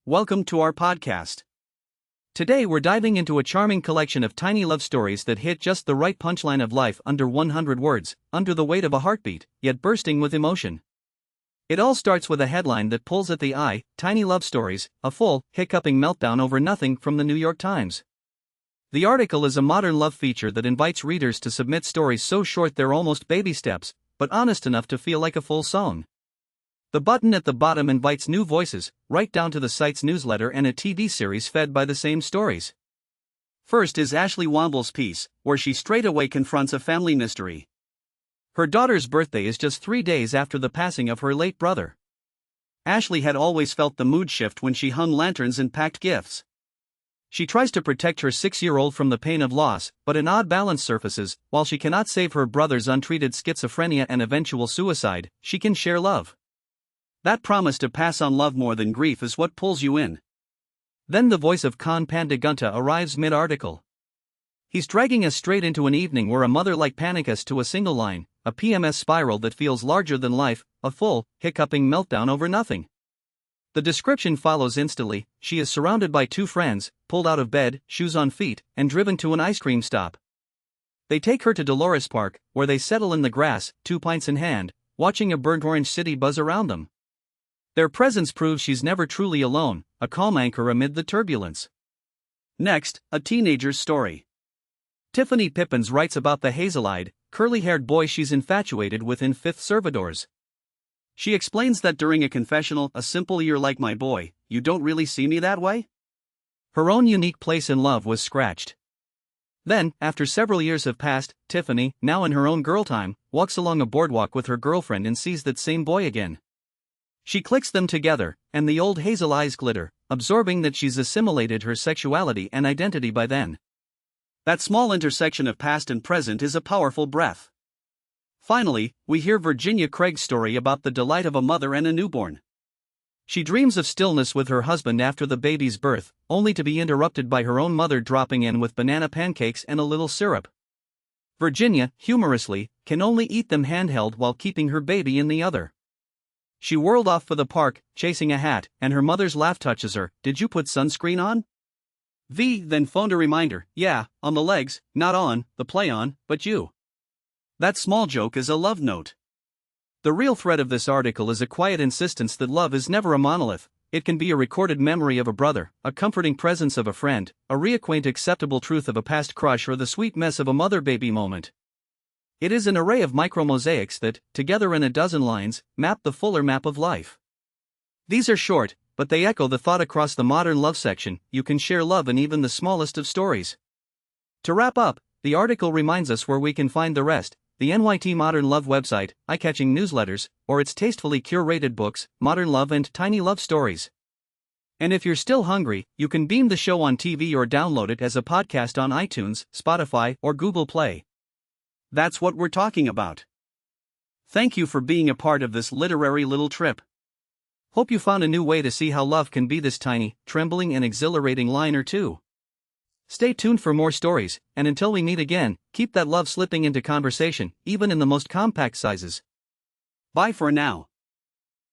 welcome to our podcast. Today we're diving into a charming collection of tiny love stories that hit just the right punchline of life under 100 words, under the weight of a heartbeat, yet bursting with emotion. It all starts with a headline that pulls at the eye: Tiny Love Stories, a full, hiccuping meltdown over nothing, from the New York Times. The article is a modern love feature that invites readers to submit stories so short they're almost baby steps, but honest enough to feel like a full song. The button at the bottom invites new voices, right down to the site's newsletter and a TV series fed by the same stories. First is Ashley Womble's piece, where she straightaway confronts a family mystery. Her daughter's birthday is just 3 days after the passing of her late brother. Ashley had always felt the mood shift when she hung lanterns and packed gifts. She tries to protect her 6-year-old from the pain of loss, but an odd balance surfaces: while she cannot save her brother's untreated schizophrenia and eventual suicide, she can share love. That promise to pass on love more than grief is what pulls you in. Then the voice of Khan Pandagunta arrives mid-article. He's dragging us straight into an evening where a mother like panic us to a single line, a PMS spiral that feels larger than life, a full, hiccuping meltdown over nothing. The description follows instantly: she is surrounded by 2 friends, pulled out of bed, shoes on feet, and driven to an ice cream stop. They take her to Dolores Park, where they settle in the grass, 2 pints in hand, watching a burnt orange city buzz around them. Their presence proves she's never truly alone, a calm anchor amid the turbulence. Next, a teenager's story. Tiffany Pippins writes about the hazel-eyed, curly-haired boy she's infatuated with in Fifth Servitors. She explains that during a confessional: "A simple "You're like my boy, you don't really see me that way?" Her own unique place in love was scratched. Then, after several years have passed, Tiffany, now in her own girl time, walks along a boardwalk with her girlfriend and sees that same boy again. She clicks them together, and the old hazel eyes glitter, absorbing that she's assimilated her sexuality and identity by then. That small intersection of past and present is a powerful breath. Finally, we hear Virginia Craig's story about the delight of a mother and a newborn. She dreams of stillness with her husband after the baby's birth, only to be interrupted by her own mother dropping in with banana pancakes and a little syrup. Virginia, humorously, can only eat them handheld while keeping her baby in the other. She whirled off for the park, chasing a hat, and her mother's laugh touches her: "Did you put sunscreen on?" V then phoned a reminder: "Yeah, on the legs, not on the play on, but you." That small joke is a love note. The real thread of this article is a quiet insistence that love is never a monolith. It can be a recorded memory of a brother, a comforting presence of a friend, a reacquaint acceptable truth of a past crush, or the sweet mess of a mother-baby moment. It is an array of micro-mosaics that, together in a dozen lines, map the fuller map of life. These are short, but they echo the thought across the modern love section: you can share love in even the smallest of stories. To wrap up, the article reminds us where we can find the rest: the NYT Modern Love website, eye-catching newsletters, or its tastefully curated books, Modern Love and Tiny Love Stories. And if you're still hungry, you can beam the show on TV or download it as a podcast on iTunes, Spotify, or Google Play. That's what we're talking about. Thank you for being a part of this literary little trip. Hope you found a new way to see how love can be this tiny, trembling, and exhilarating line or two. Stay tuned for more stories, and until we meet again, keep that love slipping into conversation, even in the most compact sizes. Bye for now.